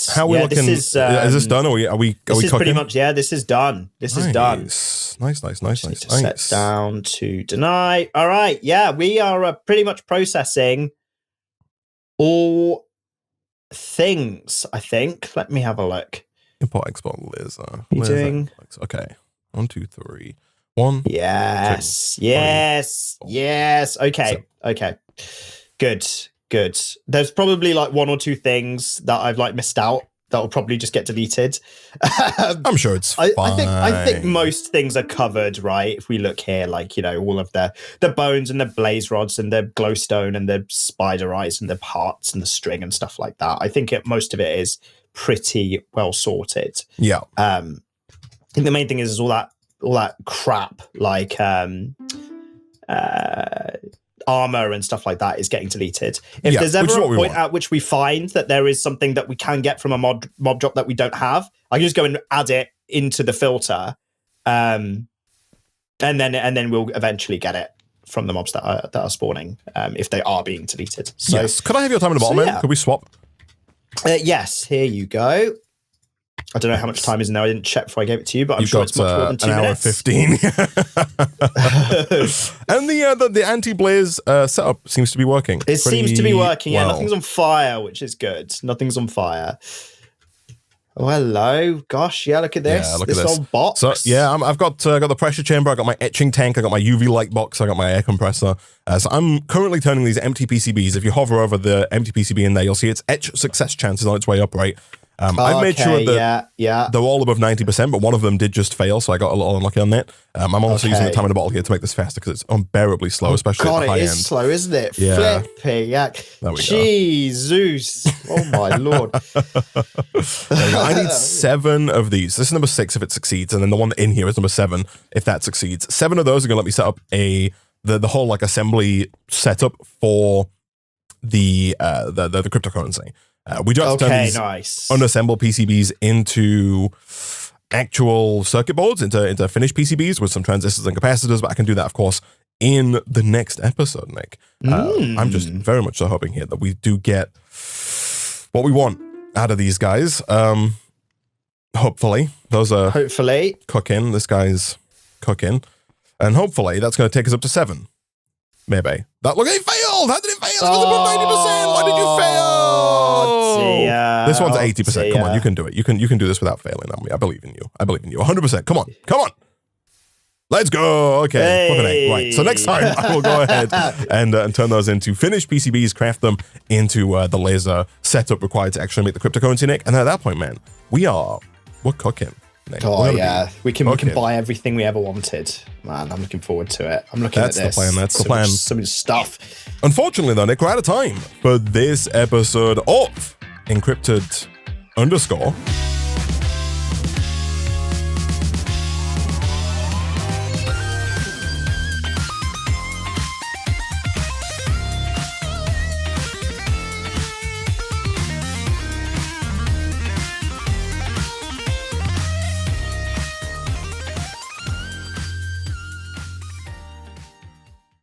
How are we looking? Is this done? Or are we? This is cooking? pretty much. Yeah, this is done. This is done. Nice. Set down to deny. All right. Yeah, we are pretty much processing all things. I think. Let me have a look. Import export laser. You doing? Okay. 1, 2, 3. 1. Yes. 2, yes. 4. Yes. Okay. Okay. Good. There's probably like 1 or 2 things that I've like missed out that will probably just get deleted. I'm sure it's fine. I think most things are covered, right? If we look here, like, all of the bones and the blaze rods and the glowstone and the spider eyes and the parts and the string and stuff like that. I think most of it is pretty well sorted. Yeah. think the main thing is all that crap like armor and stuff like that is getting deleted. If there's ever a point at which we find that there is something that we can get from a mob drop that we don't have, I can just go and add it into the filter, and then we'll eventually get it from the mobs that are spawning, if they are being deleted. So, yes. Could I have your time in the bottom, man? Could we swap? Yes, here you go. I don't know how much time is now. I didn't check before I gave it to you, but I'm sure it's much more than 2 minutes. An hour 15. And the anti-blaze setup seems to be working. It seems to be working. Well. Yeah, nothing's on fire, which is good. Nothing's on fire. Oh, hello. Gosh, yeah, look at this. Yeah, look at this old box. So, yeah, I've got the pressure chamber, I've got my etching tank, I've got my UV light box, I've got my air compressor. So I'm currently turning these empty PCBs. If you hover over the empty PCB in there, you'll see its etch success chances on its way up, right? I've made sure that they're all above 90%, but one of them did just fail, so I got a little unlucky on that. I'm also using the time in the bottle here to make this faster because it's unbearably slow, especially at the high end. God, it is slow, isn't it? Yeah. Flippy, yeah. There we go. Jesus. Oh, my Lord. I need 7 of these. This is number 6 if it succeeds, and then the one in here is number 7 if that succeeds. 7 of those are going to let me set up the whole like assembly setup for the cryptocurrency. We do have to turn these unassembled PCBs into actual circuit boards, into finished PCBs with some transistors and capacitors, but I can do that, of course, in the next episode, Nick. I'm just very much so hoping here that we do get what we want out of these guys. Hopefully. Those are cooking. This guy's cooking. And hopefully that's going to take us up to 7. Maybe. Look, it failed! How did it fail? It was above 90%! Why did you fail? This one's 80%. Come on, you can do it. You can do this without failing on me. I believe in you. 100%. Come on. Let's go. Okay. Hey. Right. So next time I will go ahead and turn those into finished PCBs, craft them into the laser setup required to actually make the cryptocurrency, Nick. And at that point, man, we're cooking. Nick. Oh yeah, we can buy everything we ever wanted. Man, I'm looking forward to it. I'm looking at this. That's the plan. Some stuff. Unfortunately, though, Nick, we're out of time for this episode of Encrypted _.